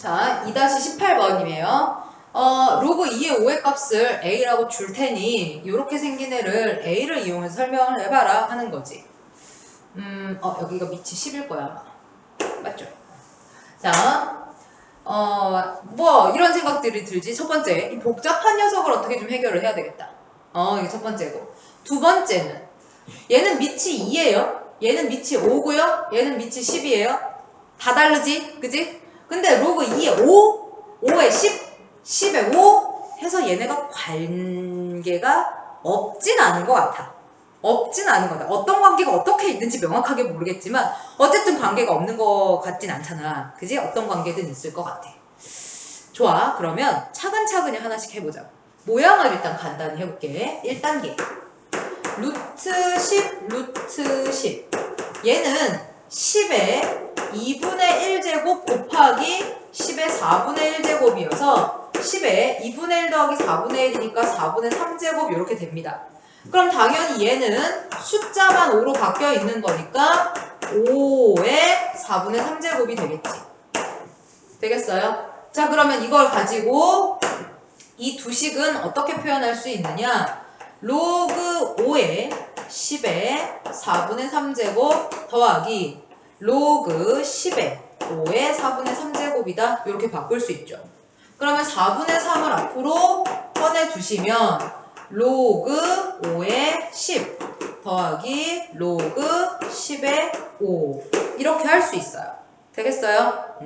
자, 2-18번이에요. 로그 2의 5의 값을 a라고 줄 테니 이렇게 생긴 애를 a를 이용해서 설명을 해봐라 하는 거지. 여기가 밑이 10일 거야 아마. 맞죠? 자, 이런 생각들이 들지. 첫 번째, 이 복잡한 녀석을 어떻게 좀 해결을 해야 되겠다. 이게 첫 번째고. 두 번째는 얘는 밑이 2예요. 얘는 밑이 5고요. 얘는 밑이 10이에요. 다 다르지? 그지? 근데 로그 2에 5, 5에 10, 10에 5 해서 얘네가 관계가 없진 않은 것 같아. 없진 않은 거다. 어떤 관계가 어떻게 있는지 명확하게 모르겠지만 어쨌든 관계가 없는 것 같진 않잖아. 그지? 어떤 관계든 있을 것 같아. 좋아. 그러면 차근차근히 하나씩 해보자. 모양을 일단 간단히 해볼게. 1단계. 루트 10, 루트 10. 얘는 10의 2분의 1제곱 곱하기 10의 4분의 1제곱이어서 10의 2분의 1 더하기 4분의 1이니까 4분의 3제곱 이렇게 됩니다. 그럼 당연히 얘는 숫자만 5로 바뀌어 있는 거니까 5의 4분의 3제곱이 되겠지. 되겠어요? 자, 그러면 이걸 가지고 이 두 식은 어떻게 표현할 수 있느냐? 로그 5의 10의 4분의 3제곱 더하기 로그 10의 5의 4분의 3제곱이다. 이렇게 바꿀 수 있죠. 그러면 4분의 3을 앞으로 꺼내 두시면 로그 5의 10 더하기 로그 10의 5 이렇게 할 수 있어요. 되겠어요?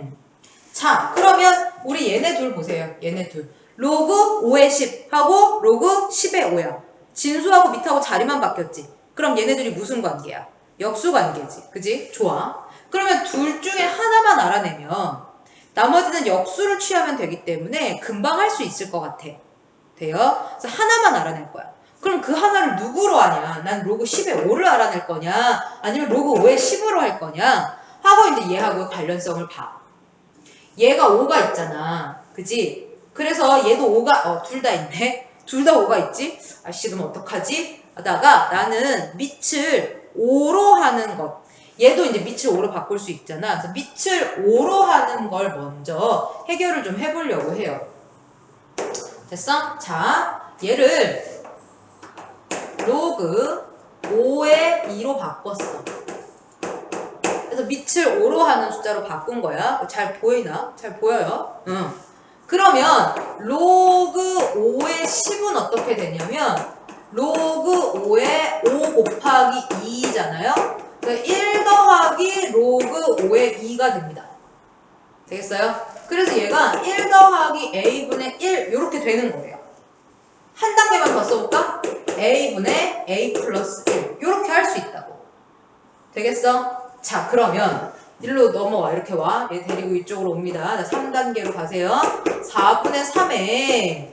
자, 그러면 우리 얘네 둘 보세요. 얘네 둘. 로그 5의 10 하고 로그 10의 5야. 진수하고 밑하고 자리만 바뀌었지. 그럼 얘네들이 무슨 관계야? 역수 관계지. 그지? 좋아. 그러면 둘 중에 하나만 알아내면 나머지는 역수를 취하면 되기 때문에 금방 할 수 있을 것 같아. 돼요? 그래서 하나만 알아낼 거야. 그럼 그 하나를 누구로 하냐? 난 로그 10의 5를 알아낼 거냐? 아니면 로그 5의 10으로 할 거냐? 하고 이제 얘하고 관련성을 봐. 얘가 5가 있잖아. 그지? 그래서 얘도 5가, 둘 다 있네. 둘 다 5가 있지? 아씨, 그럼 어떡하지? 하다가 나는 밑을 5로 하는 것. 얘도 이제 밑을 5로 바꿀 수 있잖아. 그래서 밑을 5로 하는 걸 먼저 해결을 좀 해보려고 해요. 됐어? 자, 얘를 로그 5의 2로 바꿨어. 그래서 밑을 5로 하는 숫자로 바꾼 거야. 잘 보이나? 잘 보여요? 응. 그러면 로그 5의 10은 어떻게 되냐면 로그 5의 5 곱하기 2잖아요. 그러니까 1 더하기 로그 5의 2가 됩니다. 되겠어요? 그래서 얘가 1 더하기 a분의 1 이렇게 되는 거예요. 한 단계만 더 써볼까? a분의 a 플러스 1 이렇게 할 수 있다고. 되겠어? 자, 그러면 일로 넘어와. 이렇게 와. 얘 데리고 이쪽으로 옵니다. 자, 3단계로 가세요. 4분의 3에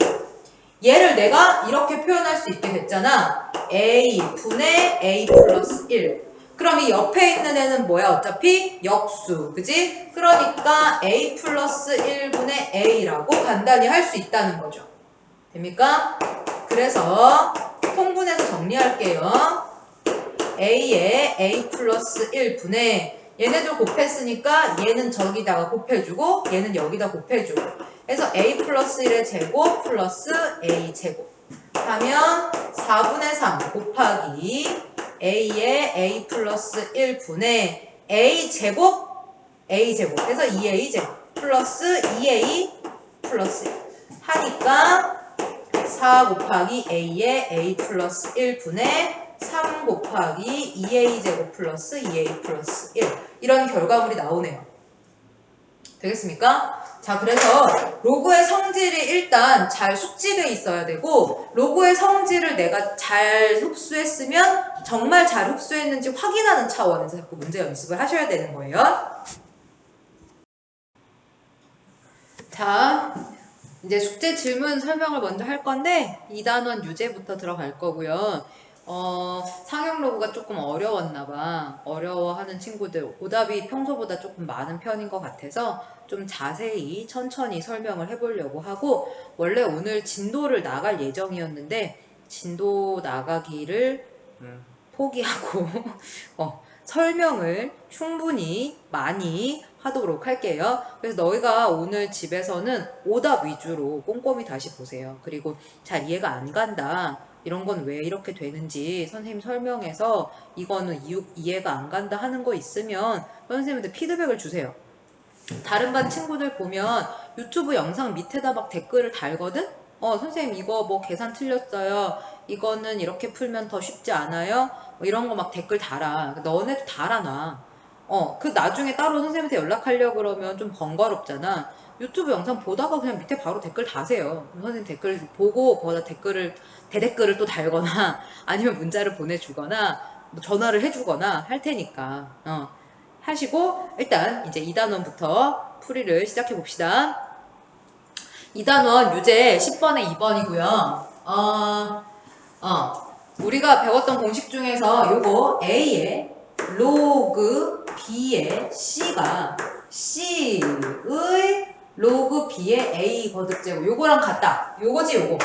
얘를 내가 이렇게 표현할 수 있게 됐잖아. a분의 a 플러스 1. 그럼 이 옆에 있는 애는 뭐야? 어차피 역수. 그지? 그러니까 a 플러스 1분의 a라고 간단히 할 수 있다는 거죠. 됩니까? 그래서 통분해서 정리할게요. a에 a 플러스 1분의 얘네들 곱했으니까 얘는 저기다가 곱해주고 얘는 여기다 곱해주고 해서 a 플러스 1의 제곱 플러스 a 제곱 하면 4분의 3 곱하기 a에 a 플러스 1분의 a 제곱 해서 2a 제곱 플러스 2a 플러스 1 하니까 4 곱하기 a에 a 플러스 1분의 3 곱하기 2a 제곱 플러스 2a 플러스 1 이런 결과물이 나오네요. 되겠습니까? 자, 그래서 로그의 성질이 일단 잘 숙지돼 있어야 되고 로그의 성질을 내가 잘 흡수했으면 정말 잘 흡수했는지 확인하는 차원에서 자꾸 문제 연습을 하셔야 되는 거예요. 자, 이제 숙제 질문 설명을 먼저 할 건데 2단원 유제부터 들어갈 거고요. 상형 로그가 조금 어려웠나봐. 어려워하는 친구들 오답이 평소보다 조금 많은 편인 것 같아서 좀 자세히 천천히 설명을 해보려고 하고 원래 오늘 진도를 나갈 예정이었는데 진도 나가기를 포기하고 설명을 충분히 많이 하도록 할게요. 그래서 너희가 오늘 집에서는 오답 위주로 꼼꼼히 다시 보세요. 그리고 잘 이해가 안 간다. 이런 건 왜 이렇게 되는지 선생님 설명해서 이거는 이해가 안 간다 하는 거 있으면 선생님한테 피드백을 주세요. 다른 반 친구들 보면 유튜브 영상 밑에다 막 댓글을 달거든? 선생님 이거 뭐 계산 틀렸어요. 이거는 이렇게 풀면 더 쉽지 않아요? 뭐 이런 거 막 댓글 달아. 너네도 달아놔. 그 나중에 따로 선생님한테 연락하려고 그러면 좀 번거롭잖아. 유튜브 영상 보다가 그냥 밑에 바로 댓글 다세요. 선생님 댓글 보고 거기다 대댓글을 또 달거나 아니면 문자를 보내주거나 뭐 전화를 해주거나 할 테니까. 하시고 일단 이제 2단원부터 풀이를 시작해 봅시다. 2단원 유제 10번에 2번이고요. 우리가 배웠던 공식 중에서 요거 A의 로그 B의 C가 C의 로그 B의 A 거듭제곱 요거랑 같다. 요거지 요거.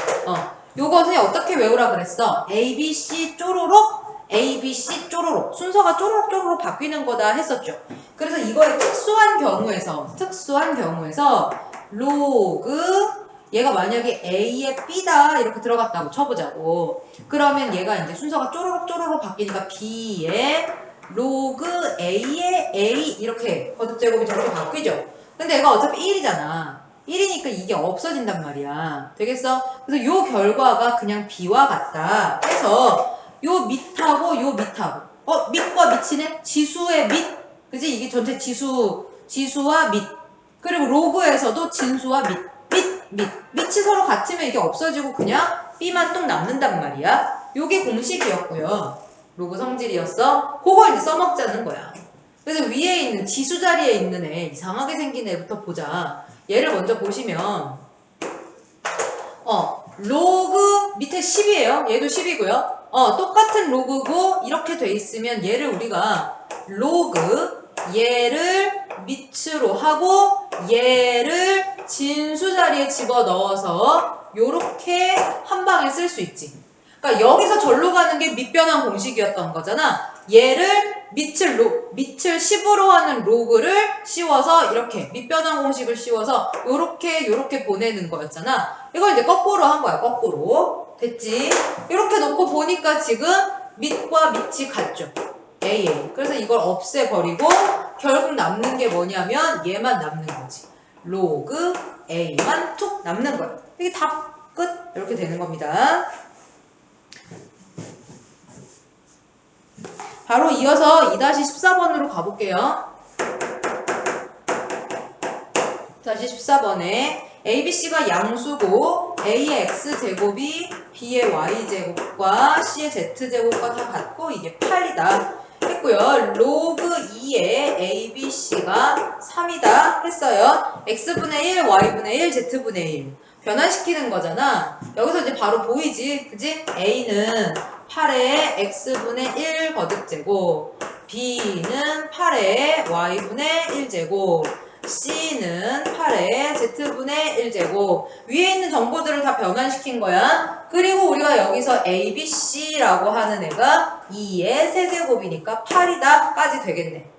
요거 선생님 어떻게 외우라 그랬어? A, B, C 쪼로록 A, B, C 쪼로록 순서가 쪼로록 바뀌는 거다 했었죠. 그래서 이거의 특수한 경우에서 로그 얘가 만약에 A에 B다 이렇게 들어갔다고 쳐보자고. 그러면 얘가 이제 순서가 쪼로록 바뀌니까 B에 로그 A에 A 이렇게 거듭제곱이 저렇게 바뀌죠. 근데 얘가 어차피 1이잖아. 1이니까 이게 없어진단 말이야. 되겠어? 그래서 요 결과가 그냥 B와 같다 해서 요 밑하고 요 밑하고 밑과 밑이네? 지수의 밑 그지? 이게 전체 지수와 밑 그리고 로그에서도 진수와 밑이 서로 같으면 이게 없어지고 그냥 B만 뚝 남는단 말이야. 요게 공식이었고요. 로그 성질이었어. 그거 이제 써먹자는 거야. 그래서 위에 있는 지수 자리에 있는 애 이상하게 생긴 애부터 보자. 얘를 먼저 보시면 로그 밑에 10이에요. 얘도 10이고요. 똑같은 로그고 이렇게 돼 있으면 얘를 우리가 로그 얘를 밑으로 하고 얘를 진수 자리에 집어넣어서 요렇게 한 방에 쓸 수 있지. 그러니까 여기서 절로 가는 게 밑변환 공식이었던 거잖아. 얘를 밑을 10으로 하는 로그를 씌워서 이렇게 밑변환 공식을 씌워서 요렇게 보내는 거였잖아. 이걸 이제 거꾸로 한 거야. 거꾸로. 됐지? 이렇게 놓고 보니까 지금 밑과 밑이 같죠. A. 그래서 이걸 없애버리고 결국 남는 게 뭐냐면 얘만 남는 거지. 로그 A만 툭 남는 거야. 이게 다 끝. 이렇게 되는 겁니다. 바로 이어서 2-14번으로 가볼게요. 다시 14번에 ABC가 양수고 A의 X제곱이 B의 Y제곱과 C의 Z제곱과 다 같고 이게 8이다 했고요. 로그 2의 ABC가 3이다 했어요. X분의 1, Y분의 1, Z분의 1 변환시키는 거잖아. 여기서 이제 바로 보이지? 그지? A는 8의 X분의 1 거듭제곱 B는 8의 Y분의 1제곱 C는 8의 Z분의 1제곱 위에 있는 정보들을 다 변환시킨 거야. 그리고 우리가 여기서 A, B, C라고 하는 애가 2의 세제곱이니까 8이다 까지 되겠네.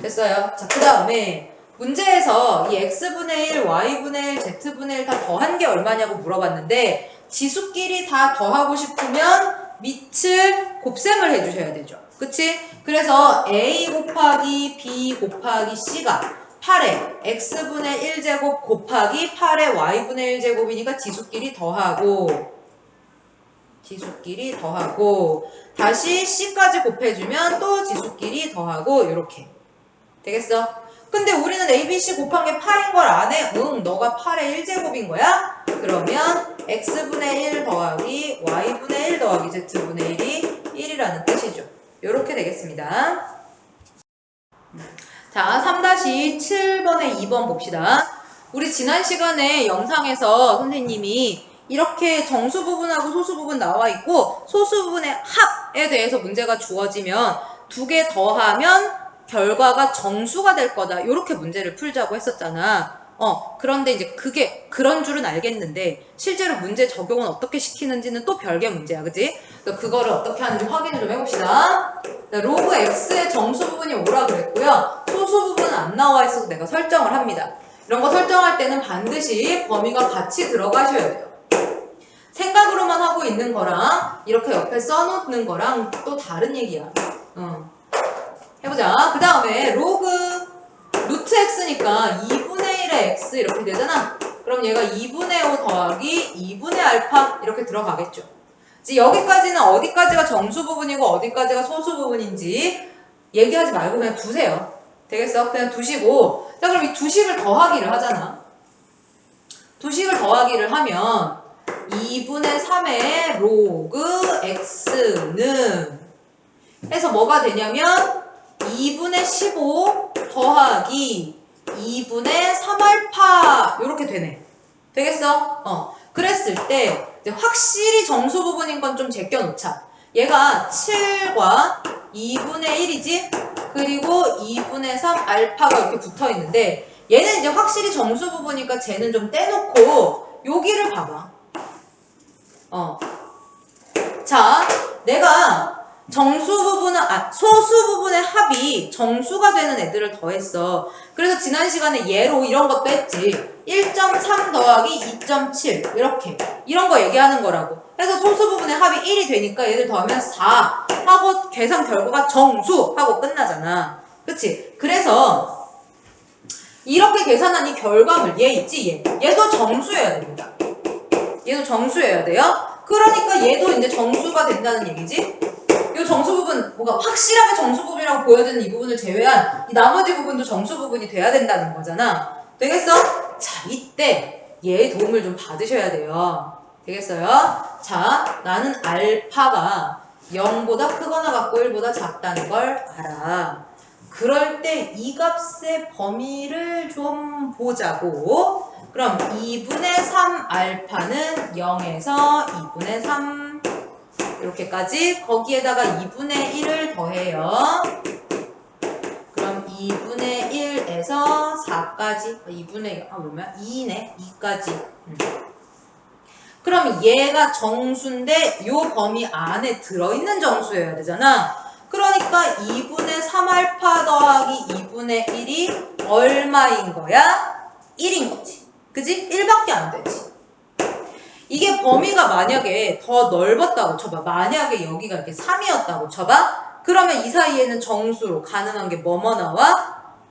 됐어요. 자, 그 다음에 문제에서 이 X분의 1, Y분의 1, Z분의 1 다 더한 게 얼마냐고 물어봤는데 지수끼리 다 더하고 싶으면 밑을 곱셈을 해주셔야 되죠. 그치? 그래서 A 곱하기 B 곱하기 C가 8의 X분의 1제곱 곱하기 8의 Y분의 1제곱이니까 지수끼리 더하고 다시 C까지 곱해주면 또 지수끼리 더하고 이렇게 되겠어? 근데 우리는 ABC 곱한 게 8인 걸 안 해? 응, 너가 8의 1제곱인 거야? 그러면 X분의 1 더하기 Y분의 1 더하기 Z분의 1이 1이라는 뜻이죠. 이렇게 되겠습니다. 자, 3-7번에 2번 봅시다. 우리 지난 시간에 영상에서 선생님이 이렇게 정수 부분하고 소수 부분 나와 있고 소수 부분의 합에 대해서 문제가 주어지면 두 개 더하면 결과가 정수가 될 거다. 이렇게 문제를 풀자고 했었잖아. 그런데 이제 그게 그런 줄은 알겠는데 실제로 문제 적용은 어떻게 시키는지는 또 별개 문제야. 그지? 그거를 어떻게 하는지 확인을 좀 해봅시다. 로그 x의 정수 부분이 5라 그랬고요. 소수 소수 부분은 안 나와 있어서 내가 설정을 합니다. 이런 거 설정할 때는 반드시 범위가 같이 들어가셔야 돼요. 생각으로만 하고 있는 거랑 이렇게 옆에 써놓는 거랑 또 다른 얘기야. 해보자. 그 다음에 로그 루트 x니까 2분의 1의 x 이렇게 되잖아. 그럼 얘가 2분의 5 더하기 2분의 알파 이렇게 들어가겠죠. 이제 여기까지는 어디까지가 정수 부분이고 어디까지가 소수 부분인지 얘기하지 말고 그냥 두세요. 되겠어? 그냥 두시고, 자 그럼 이 두식을 더하기를 하잖아. 두식을 더하기를 하면 2분의 3의 로그 x는 해서 뭐가 되냐면 2분의 15 더하기 2분의 3알파 이렇게 되네. 되겠어? 그랬을 때 이제 확실히 정수 부분인 건 좀 제껴놓자. 얘가 7과 2분의 1이지? 그리고 2분의 3 알파가 이렇게 붙어 있는데 얘는 이제 확실히 정수 부분이니까 쟤는 좀 떼놓고 여기를 봐봐. 자, 내가 정수 부분은 소수 부분의 합이 정수가 되는 애들을 더했어. 그래서 지난 시간에 예로 이런 것도 했지. 1.3 더하기 2.7 이렇게 이런 거 얘기하는 거라고. 그래서 소수 부분의 합이 1이 되니까 얘들 더하면 4 하고 계산 결과가 정수 하고 끝나잖아. 그치? 그래서 이렇게 계산한 이 결과물 얘 있지? 얘도 정수여야 됩니다. 얘도 정수여야 돼요. 그러니까 얘도 이제 정수가 된다는 얘기지? 이 정수 부분, 뭐가 확실하게 정수 부분이라고 보여지는 이 부분을 제외한 이 나머지 부분도 정수 부분이 돼야 된다는 거잖아. 되겠어? 자, 이때 얘의 도움을 좀 받으셔야 돼요. 되겠어요? 자, 나는 알파가 0보다 크거나 같고 1보다 작다는 걸 알아. 그럴 때 이 값의 범위를 좀 보자고. 그럼 2분의 3 알파는 0에서 2분의 3 이렇게까지 거기에다가 2분의 1을 더해요. 그럼 2분의 1에서 4까지 2분의 뭐면 2네 2까지. 그럼 얘가 정수인데 요 범위 안에 들어있는 정수여야 되잖아. 그러니까 2분의 3알파 더하기 2분의 1이 얼마인 거야? 1인 거지. 그지? 1밖에 안 되지. 이게 범위가 만약에 더 넓었다고 쳐봐. 만약에 여기가 이렇게 3이었다고 쳐봐. 그러면 이 사이에는 정수로 가능한 게 뭐뭐 나와?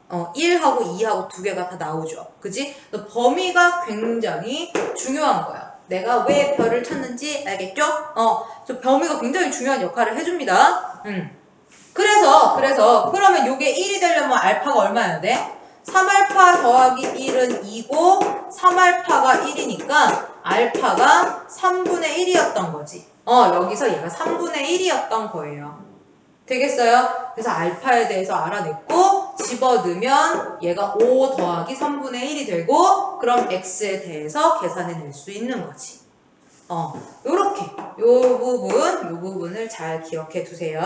1하고 2하고 두 개가 다 나오죠. 그지? 범위가 굉장히 중요한 거야. 내가 왜 별을 찾는지 알겠죠? 저 범위가 굉장히 중요한 역할을 해줍니다. 그래서 그러면 요게 1이 되려면 알파가 얼마여야 돼? 3알파 더하기 1은 2고 3알파가 1이니까 알파가 3분의 1이었던 거지. 여기서 얘가 3분의 1이었던 거예요. 되겠어요? 그래서 알파에 대해서 알아냈고 집어넣으면 얘가 5 더하기 3분의 1이 되고 그럼 x에 대해서 계산해낼 수 있는 거지. 요렇게 요 부분을 잘 기억해 두세요.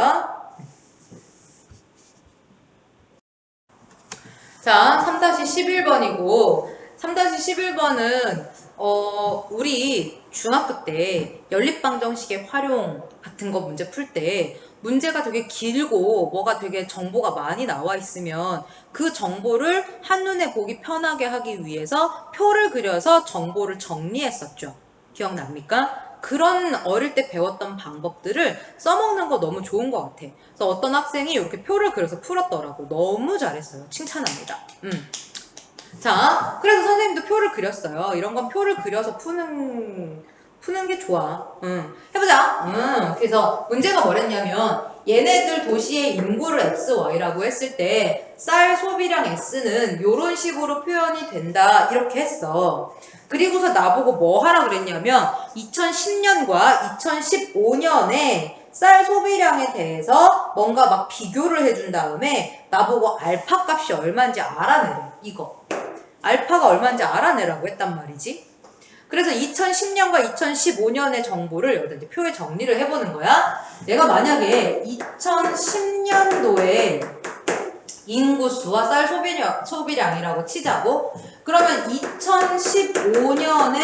자, 3-11번이고 3-11번은 우리 중학교 때 연립방정식의 활용 같은 거 문제 풀 때 문제가 되게 길고 뭐가 되게 정보가 많이 나와 있으면 그 정보를 한눈에 보기 편하게 하기 위해서 표를 그려서 정보를 정리했었죠. 기억납니까? 그런 어릴 때 배웠던 방법들을 써먹는 거 너무 좋은 것 같아. 그래서 어떤 학생이 이렇게 표를 그려서 풀었더라고. 너무 잘했어요. 칭찬합니다. 자, 그래서 선생님도 표를 그렸어요. 이런 건 표를 그려서 푸는 게 좋아. 해보자. 그래서 문제가 뭐랬냐면 얘네들 도시의 인구를 x, y라고 했을 때 쌀 소비량 s는 이런 식으로 표현이 된다. 이렇게 했어. 그리고서 나보고 뭐 하라 그랬냐면 2010년과 2015년에 쌀 소비량에 대해서 뭔가 막 비교를 해준 다음에 나보고 알파 값이 얼마인지 알아내래. 이거. 알파가 얼마인지 알아내라고 했단 말이지. 그래서 2010년과 2015년의 정보를 여기다 이제 표에 정리를 해보는 거야. 내가 만약에 2010년도에 인구수와 쌀 소비량이라고 치자고. 그러면 2015년에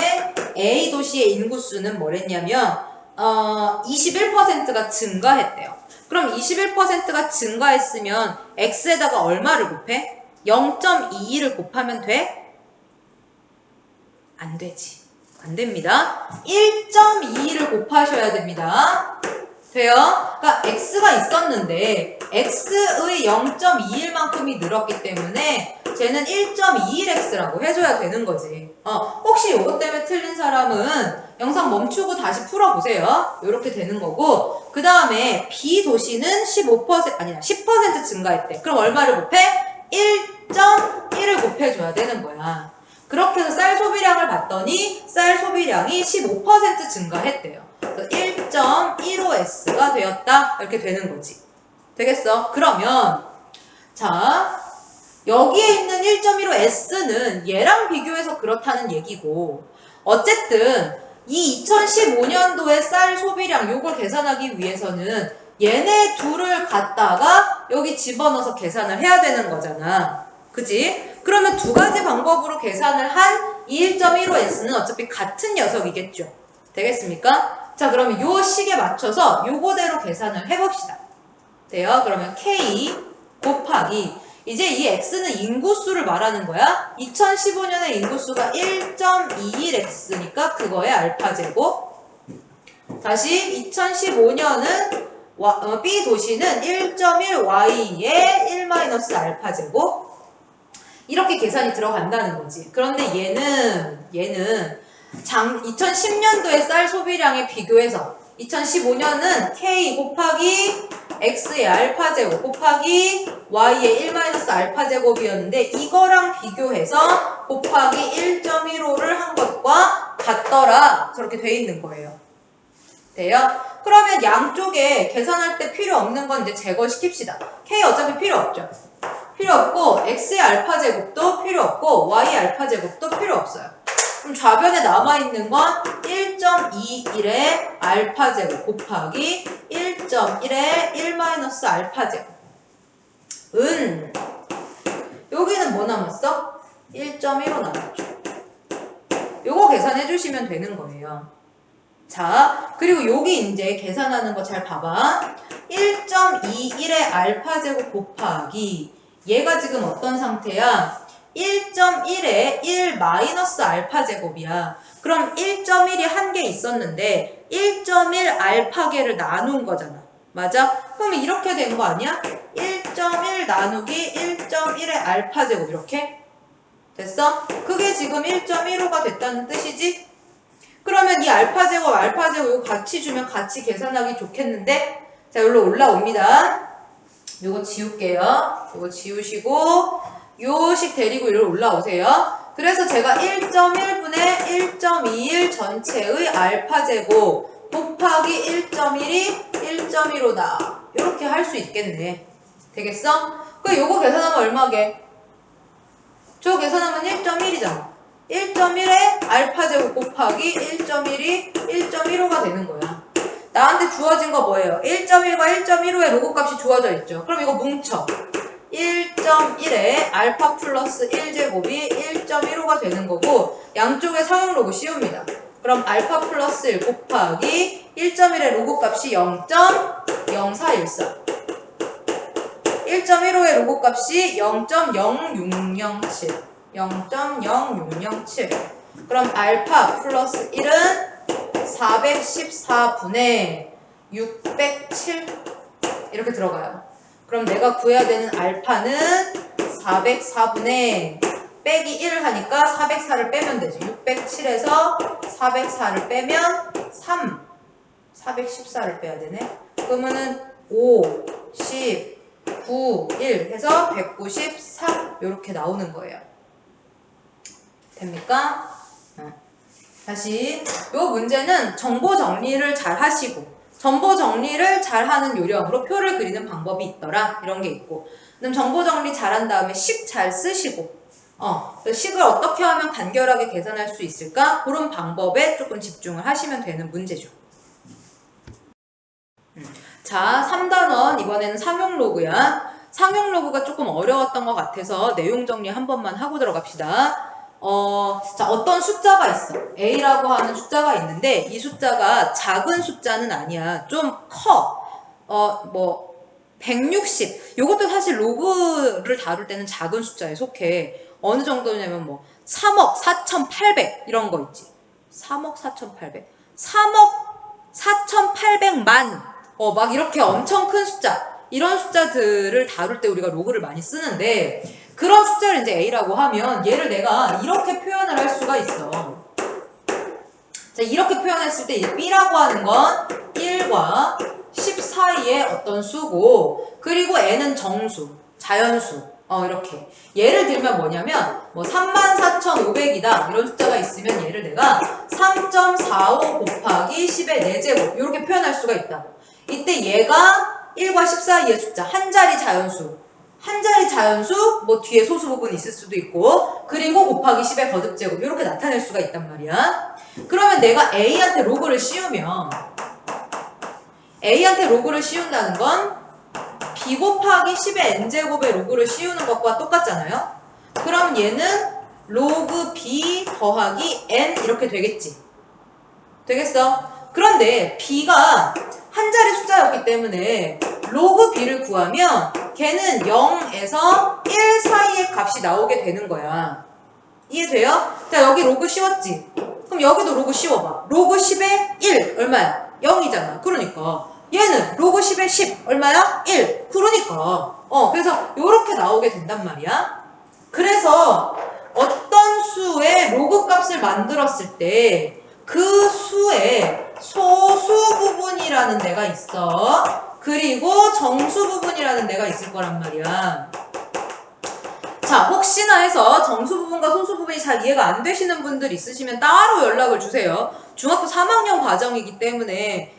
A 도시의 인구수는 뭐랬냐면 21%가 증가했대요. 그럼 21%가 증가했으면 x에다가 얼마를 곱해? 0.22를 곱하면 돼? 안 되지. 안 됩니다. 1.22를 곱하셔야 됩니다. 돼요? 그러니까 x가 있었는데 x의 0.21만큼이 늘었기 때문에 쟤는 1.21x라고 해줘야 되는 거지. 혹시 이것 때문에 틀린 사람은 영상 멈추고 다시 풀어보세요. 이렇게 되는 거고, 그 다음에 B 도시는 10% 증가했대. 그럼 얼마를 곱해? 1.1을 곱해줘야 되는 거야. 그렇게 해서 쌀 소비량을 봤더니 쌀 소비량이 15% 증가했대요. 1.15S가 되었다. 이렇게 되는 거지. 되겠어? 그러면 자, 여기에 있는 1.15S는 얘랑 비교해서 그렇다는 얘기고, 어쨌든 이 2015년도의 쌀 소비량 요걸 계산하기 위해서는 얘네 둘을 갖다가 여기 집어넣어서 계산을 해야 되는 거잖아. 그지? 그러면 두 가지 방법으로 계산을 한 이 1.15S는 어차피 같은 녀석이겠죠. 되겠습니까? 자, 그러면 요 식에 맞춰서 요거대로 계산을 해봅시다. 돼요? 그러면 K 곱하기 이제 이 X는 인구수를 말하는 거야. 2015년에 인구수가 1.21X니까 그거의 알파 제곱. 다시 2015년은 B 도시는 1.1Y의 1-알파 제곱. 이렇게 계산이 들어간다는 거지. 그런데 얘는 2010년도의 쌀 소비량에 비교해서 2015년은 K 곱하기 X의 알파 제곱 곱하기 Y의 1-알파 제곱이었는데 이거랑 비교해서 곱하기 1.15를 한 것과 같더라. 저렇게 돼 있는 거예요. 돼요? 그러면 양쪽에 계산할 때 필요 없는 건 이제 제거시킵시다. K 어차피 필요 없죠. 필요 없고 X의 알파 제곱도 필요 없고 Y의 알파 제곱도 필요 없어요. 그럼 좌변에 남아있는 건 1.21의 알파 제곱 곱하기 1.1의 1-알파 제곱. 여기는 뭐 남았어? 1.15 남았죠. 요거 계산해 주시면 되는 거예요. 자, 그리고 여기 이제 계산하는 거 잘 봐봐. 1.21의 알파 제곱 곱하기 얘가 지금 어떤 상태야? 1.1에 1-알파 제곱이야. 그럼 1.1이 한 개 있었는데 1.1 알파계를 나눈 거잖아. 맞아? 그럼 이렇게 된 거 아니야? 1.1 나누기 1.1의 알파 제곱 이렇게? 됐어? 그게 지금 1.15가 됐다는 뜻이지? 그러면 이 알파 제곱 이거 같이 주면 같이 계산하기 좋겠는데? 자, 여기로 올라옵니다. 요거 지울게요. 요거 지우시고 요 식 데리고 이리로 올라오세요. 그래서 제가 1.1분의 1.21 전체의 알파 제곱 곱하기 1.1이 1.15다. 이렇게 할 수 있겠네. 되겠어? 그 요거 계산하면 얼마게? 저거 계산하면 1.1이잖아. 1.1에 알파 제곱 곱하기 1.1이 1.15가 되는 거야. 나한테 주어진 거 뭐예요? 1.1과 1.15의 로그 값이 주어져 있죠. 그럼 이거 뭉쳐. 1.1에 알파 플러스 1제곱이 1.15가 되는 거고 양쪽에 상용 로그 씌웁니다. 그럼 알파 플러스 1 곱하기 1.1의 로그 값이 0.0414. 1.15의 로그 값이 0.0607. 0.0607. 그럼 알파 플러스 1은 414분의 607 이렇게 들어가요. 그럼 내가 구해야 되는 알파는 404분의 빼기 1 하니까 404를 빼면 되지. 607에서 404를 빼면 3 414를 빼야 되네. 그러면은 5 10 9 1 해서 193 이렇게 나오는 거예요. 됩니까? 다시 요 문제는 정보 정리를 잘 하시고 정보 정리를 잘 하는 요령으로 표를 그리는 방법이 있더라 이런 게 있고 그럼 정보 정리 잘 한 다음에 식 잘 쓰시고 식을 어떻게 하면 간결하게 계산할 수 있을까? 그런 방법에 조금 집중을 하시면 되는 문제죠. 자, 3단원 이번에는 상용 로그야. 상용 로그가 조금 어려웠던 것 같아서 내용 정리 한 번만 하고 들어갑시다. 자, 어떤 숫자가 있어. A라고 하는 숫자가 있는데 이 숫자가 작은 숫자는 아니야. 좀 커. 160. 요것도 사실 로그를 다룰 때는 작은 숫자에 속해. 어느 정도냐면 뭐 3억 4,800 이런 거 있지. 3억 4,800. 3억 4,800만. 막 이렇게 엄청 큰 숫자. 이런 숫자들을 다룰 때 우리가 로그를 많이 쓰는데 그런 숫자를 이제 A라고 하면 얘를 내가 이렇게 표현을 할 수가 있어. 자, 이렇게 표현했을 때 이 B라고 하는 건 1과 10 사이의 어떤 수고, 그리고 N은 정수, 자연수. 이렇게. 예를 들면 뭐냐면, 뭐 34,500이다. 이런 숫자가 있으면 얘를 내가 3.45 곱하기 10의 4제곱. 이렇게 표현할 수가 있다. 이때 얘가 1과 10 사이의 숫자, 한 자리 자연수. 한 자리 자연수, 뭐 뒤에 소수 부분이 있을 수도 있고, 그리고 곱하기 10의 거듭제곱. 이렇게 나타낼 수가 있단 말이야. 그러면 내가 A한테 로그를 씌우면, A한테 로그를 씌운다는 건 B 곱하기 10의 N제곱의 로그를 씌우는 것과 똑같잖아요? 그럼 얘는 로그 B 더하기 N 이렇게 되겠지? 되겠어? 그런데 B가 한 자리 숫자였기 때문에 로그 B를 구하면 걔는 0에서 1 사이의 값이 나오게 되는 거야. 이해돼요? 자, 여기 로그 씌웠지? 그럼 여기도 로그 씌워봐. 로그 10의 1 얼마야? 0이잖아. 그러니까 얘는 로그 10의 10 얼마야? 1. 그러니까 그래서 요렇게 나오게 된단 말이야. 그래서 어떤 수의 로그 값을 만들었을 때 그 수의 소수 부분이라는 데가 있어. 그리고 정수 부분이라는 데가 있을 거란 말이야. 자, 혹시나 해서 정수 부분과 소수 부분이 잘 이해가 안 되시는 분들 있으시면 따로 연락을 주세요. 중학교 3학년 과정이기 때문에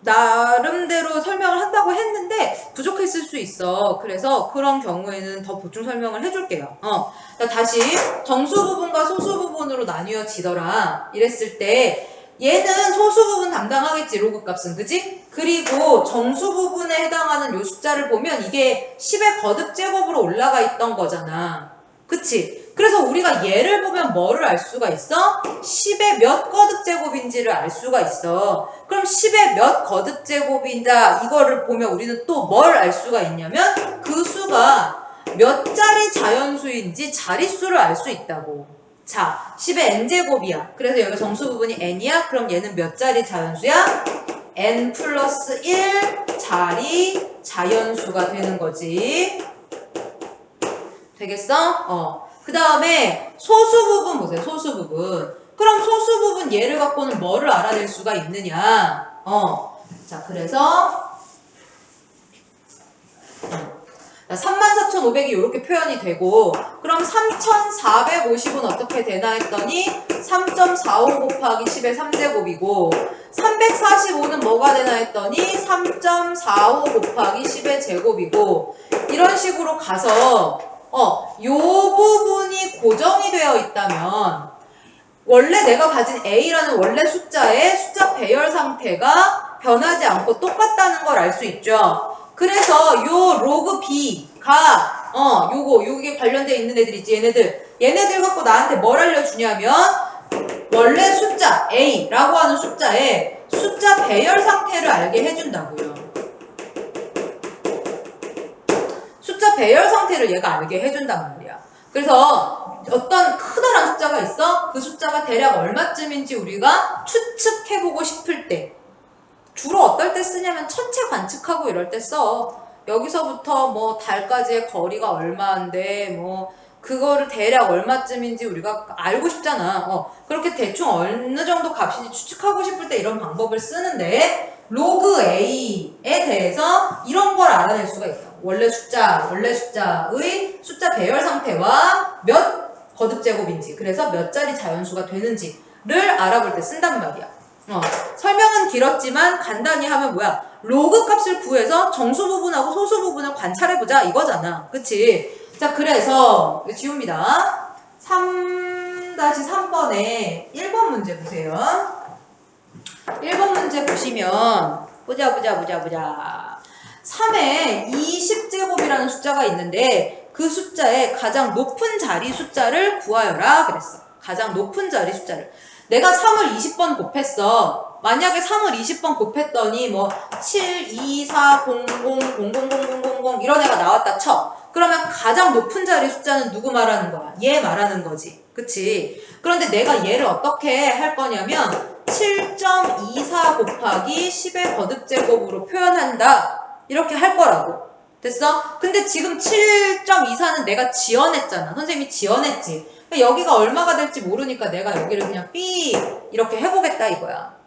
나름대로 설명을 한다고 했는데 부족했을 수 있어. 그래서 그런 경우에는 더 보충 설명을 해줄게요. 다시 정수 부분과 소수 부분으로 나뉘어지더라. 이랬을 때 얘는 소수 부분 담당하겠지, 로그 값은. 그지? 그리고 정수 부분에 해당하는 요 숫자를 보면 이게 10의 거듭 제곱으로 올라가 있던 거잖아. 그치? 그래서 우리가 얘를 보면 뭐를 알 수가 있어? 10의 몇 거듭 제곱인지를 알 수가 있어. 그럼 10의 몇 거듭 제곱인다 이거를 보면 우리는 또 뭘 알 수가 있냐면 그 수가 몇 자리 자연수인지 자릿수를 알 수 있다고. 자, 10의 n제곱이야. 그래서 여기 정수 부분이 n이야. 그럼 얘는 몇 자리 자연수야? n 플러스 1 자리 자연수가 되는 거지. 되겠어? 그 다음에 소수 부분 보세요. 소수 부분. 그럼 소수 부분 얘를 갖고는 뭐를 알아낼 수가 있느냐? 자, 그래서 34,500이 이렇게 표현이 되고, 그럼 3,450은 어떻게 되나 했더니 3.45 곱하기 10의 3제곱이고 345는 뭐가 되나 했더니 3.45 곱하기 10의 제곱이고, 이런 식으로 가서 요 부분이 고정이 되어 있다면 원래 내가 가진 A라는 원래 숫자의 숫자 배열 상태가 변하지 않고 똑같다는 걸 알 수 있죠. 그래서 요 로그 B가 요게 관련되어 있는 애들 있지. 얘네들 갖고 나한테 뭘 알려주냐면 원래 숫자 A라고 하는 숫자의 숫자 배열 상태를 알게 해준다고요. 숫자 배열 상태를 얘가 알게 해준단 말이야. 그래서 어떤 크다란 숫자가 있어? 그 숫자가 대략 얼마쯤인지 우리가 추측해보고 싶을 때, 주로 어떨 때 쓰냐면 천체 관측하고 이럴 때 써. 여기서부터 뭐 달까지의 거리가 얼마인데 뭐 그거를 대략 얼마쯤인지 우리가 알고 싶잖아. 그렇게 대충 어느 정도 값인지 추측하고 싶을 때 이런 방법을 쓰는데 로그 A에 대해서 이런 걸 알아낼 수가 있어. 원래 숫자의 숫자 배열 상태와 몇 거듭제곱인지, 그래서 몇 자리 자연수가 되는지를 알아볼 때 쓴단 말이야. 설명은 길었지만 간단히 하면 뭐야? 로그 값을 구해서 정수 부분하고 소수 부분을 관찰해보자 이거잖아. 그치? 자, 그래서 지웁니다. 3-3번에 1번 문제 보세요. 1번 문제 보시면 보자. 3에 20제곱이라는 숫자가 있는데 그 숫자의 가장 높은 자리 숫자를 구하여라 그랬어. 가장 높은 자리 숫자를. 내가 3을 20번 곱했어. 만약에 3을 20번 곱했더니 뭐 7, 2, 4, 0, 0, 0, 0, 0, 0, 0, 0 이런 애가 나왔다 쳐. 그러면 가장 높은 자리 숫자는 누구 말하는 거야? 얘 말하는 거지. 그치? 그런데 내가 얘를 어떻게 할 거냐면 7.24 곱하기 10의 거듭제곱으로 표현한다. 이렇게 할 거라고. 됐어? 근데 지금 7.24는 내가 지어냈잖아. 선생님이 지어냈지. 여기가 얼마가 될지 모르니까 내가 여기를 그냥 B 이렇게 해보겠다 이거야.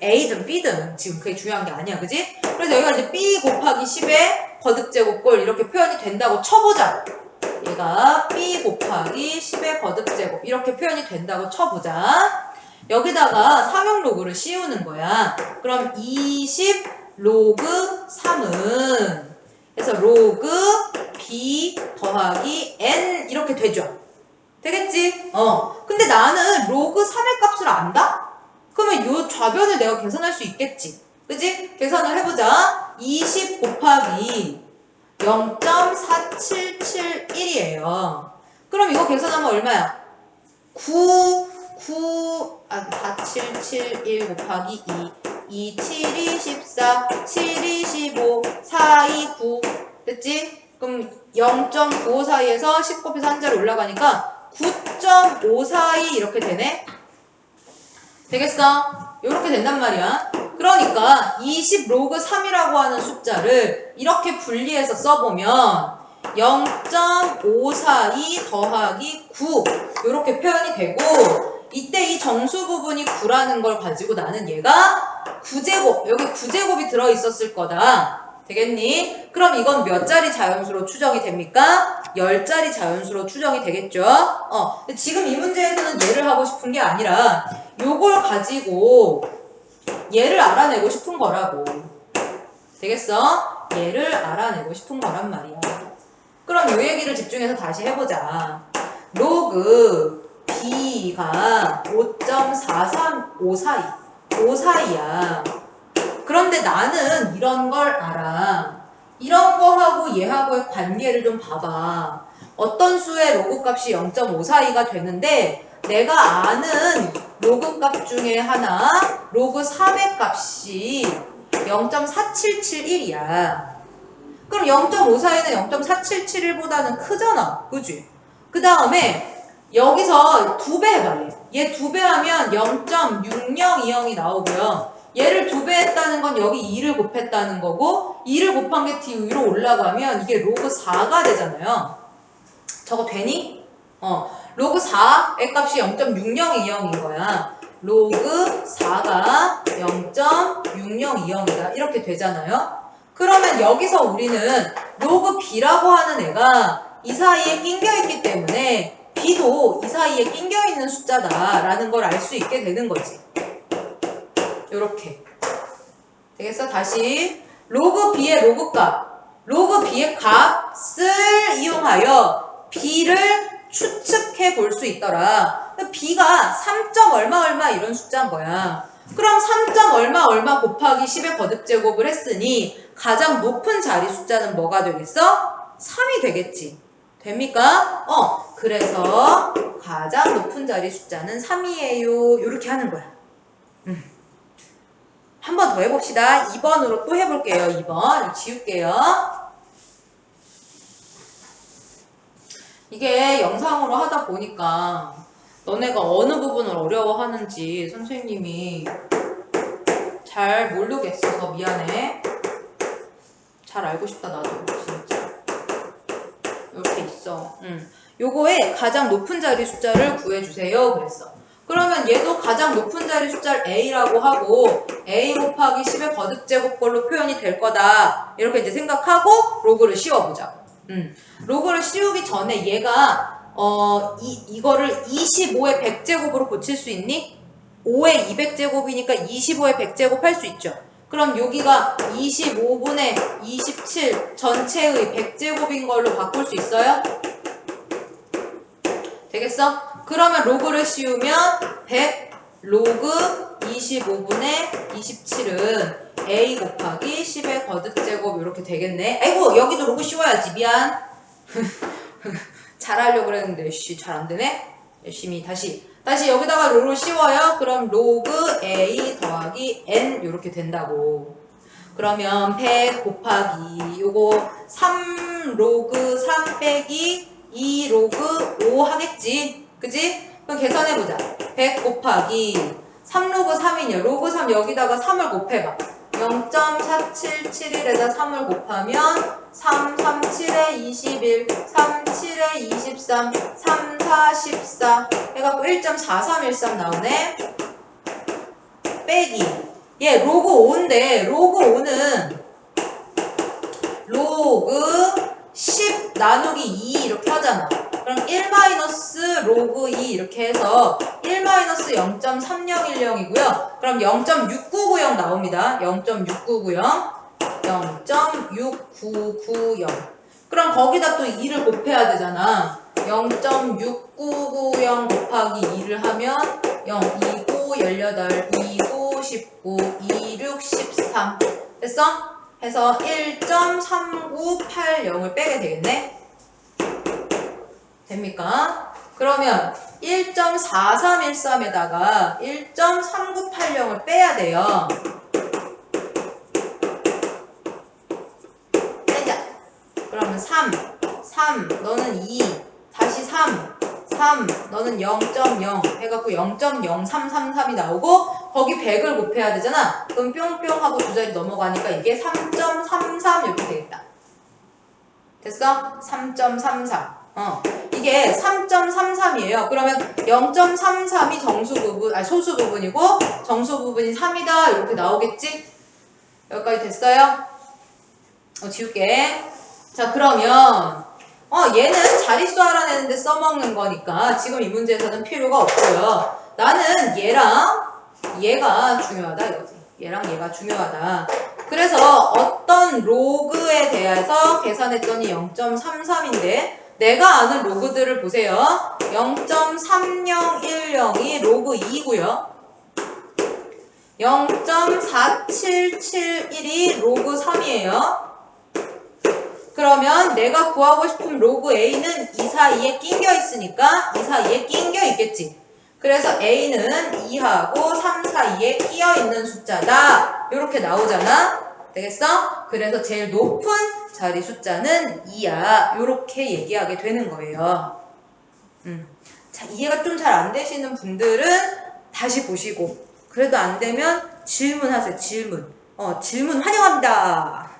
A든 B든 지금 그게 중요한 게 아니야. 그지? 그래서 여기가 이제 B 곱하기 10의 거듭제곱꼴 이렇게 표현이 된다고 쳐보자. 얘가 B 곱하기 10의 거듭제곱 이렇게 표현이 된다고 쳐보자. 여기다가 삼용 로그를 씌우는 거야. 그럼 20 로그 3은 그래서 로그 B 더하기 N 이렇게 되죠. 되겠지? 근데 나는 로그 3의 값을 안다? 그러면 요 좌변을 내가 계산할 수 있겠지. 그지? 계산을 해보자. 20 곱하기 0.4771이에요. 그럼 이거 계산하면 얼마야? 4771 곱하기 2, 2, 7, 2, 14, 7, 2, 15, 4, 2, 9. 됐지? 그럼 0.95 사이에서 10 곱해서 한 자리 올라가니까 9.542 이렇게 되네? 되겠어? 이렇게 된단 말이야. 그러니까 20 로그 3이라고 하는 숫자를 이렇게 분리해서 써보면 0.542 더하기 9 이렇게 표현이 되고 이때 이 정수 부분이 9라는 걸 가지고 나는 얘가 9제곱 여기 9제곱이 들어있었을 거다. 되겠니? 그럼 이건 몇 자리 자연수로 추정이 됩니까? 10자리 자연수로 추정이 되겠죠? 지금 이 문제에서는 얘를 하고 싶은 게 아니라 요걸 가지고 얘를 알아내고 싶은 거라고. 되겠어? 얘를 알아내고 싶은 거란 말이야. 그럼 요 얘기를 집중해서 다시 해보자. 로그 B가 5.43542야. 그런데 나는 이런 걸 알아. 이런 거하고 얘하고의 관계를 좀 봐봐. 어떤 수의 로그 값이 0.542가 되는데 내가 아는 로그 값 중에 하나 로그 3의 값이 0.4771이야. 그럼 0.542는 0.4771보다는 크잖아. 그지? 그 다음에 여기서 2배 해봐. 얘 2배 하면 0.6020이 나오고요. 얘를 2배 했다는 건 여기 2를 곱했다는 거고 2를 곱한 게 뒤로 올라가면 이게 로그 4가 되잖아요. 저거 되니? 로그 4의 값이 0.6020인 거야. 로그 4가 0.6020이다. 이렇게 되잖아요. 그러면 여기서 우리는 로그 B라고 하는 애가 이 사이에 낑겨있기 때문에 B도 이 사이에 낑겨있는 숫자다라는 걸 알 수 있게 되는 거지. 요렇게. 되겠어? 다시 로그 B의 로그 값. 로그 B의 값을 이용하여 B를 추측해 볼 수 있더라. B가 3. 얼마 이런 숫자인 거야. 그럼 3. 얼마 곱하기 10의 거듭제곱을 했으니 가장 높은 자리 숫자는 뭐가 되겠어? 3이 되겠지. 됩니까? 그래서 가장 높은 자리 숫자는 3이에요. 이렇게 하는 거야. 한 번 더 해봅시다. 2번으로 또 해볼게요. 2번. 지울게요. 이게 영상으로 하다 보니까 너네가 어느 부분을 어려워하는지 선생님이 잘 모르겠어서 미안해. 잘 알고 싶다 나도 진짜. 이렇게 있어. 요거에 가장 높은 자리 숫자를 구해주세요. 그랬어. 그러면 얘도 가장 높은 자리 숫자를 A라고 하고 A 곱하기 10의 거듭제곱꼴로 표현이 될 거다. 이렇게 이제 생각하고 로그를 씌워보자고. 로그를 씌우기 전에 얘가 이거를 25의 100제곱으로 고칠 수 있니? 5의 200제곱이니까 25의 100제곱 할 수 있죠. 그럼 여기가 25분의 27 전체의 100제곱인 걸로 바꿀 수 있어요? 되겠어? 그러면 로그를 씌우면 100 로그 25분의 27은 A 곱하기 10의 거듭제곱 이렇게 되겠네. 아이고 여기도 로그 씌워야지. 미안. 잘하려고 그랬는데 잘 안되네. 열심히 다시 여기다가 로로 씌워요. 그럼 로그 A 더하기 N 이렇게 된다고. 그러면 100 곱하기 요거 3 로그 3 빼기 2 로그 5 하겠지? 그지? 그럼 계산해보자. 100 곱하기 3 로그 3이냐? 로그 3 여기다가 3을 곱해봐. 0.4771에다 3을 곱하면 3, 3, 7에 21, 3, 7에 23, 3, 4, 14 해갖고 1.4313 나오네. 빼기 얘 로그 5인데 로그 5는 로그 10 나누기 2 이렇게 하잖아. 그럼 1 마이너스 로그 2 이렇게 해서 1 마이너스 0.3010이고요. 그럼 0.6990 나옵니다. 0.6990 0.6990 그럼 거기다 또 2를 곱해야 되잖아. 0.6990 곱하기 2를 하면 0, 29, 18, 29, 19, 26, 13 됐어? 해서 1.3980을 빼게 되겠네. 됩니까? 그러면 1.4313에다가 1.3980을 빼야 돼요. 빼자. 그러면 3 너는 2 다시 3 너는 0.0 해갖고 0.0333이 나오고 거기 100을 곱해야 되잖아. 그럼 뿅뿅 하고 두 자리 넘어가니까 이게 3.33 이렇게 되겠다. 됐어? 3.33 이게 3.33이에요. 그러면 0.33이 정수 부분, 소수 부분이고 정수 부분이 3이다 이렇게 나오겠지? 여기까지 됐어요? 지울게. 자, 그러면 얘는 자릿수 알아내는데 써먹는 거니까 지금 이 문제에서는 필요가 없고요. 나는 얘랑 얘가 중요하다 이거지. 얘랑 얘가 중요하다. 그래서 어떤 로그에 대해서 계산했더니 0.33인데 내가 아는 로그들을 보세요. 0.3010이 로그 2고요. 0.4771이 로그 3이에요. 그러면 내가 구하고 싶은 로그 A는 이 사이에 낑겨 있으니까 이 사이에 낑겨 있겠지. 그래서 A는 2하고 3 사이에 끼어 있는 숫자다. 이렇게 나오잖아. 되겠어? 그래서 제일 높은 자리 숫자는 2야. 이렇게 얘기하게 되는 거예요. 자, 이해가 좀 잘 안 되시는 분들은 다시 보시고 그래도 안 되면 질문하세요. 질문 환영합니다.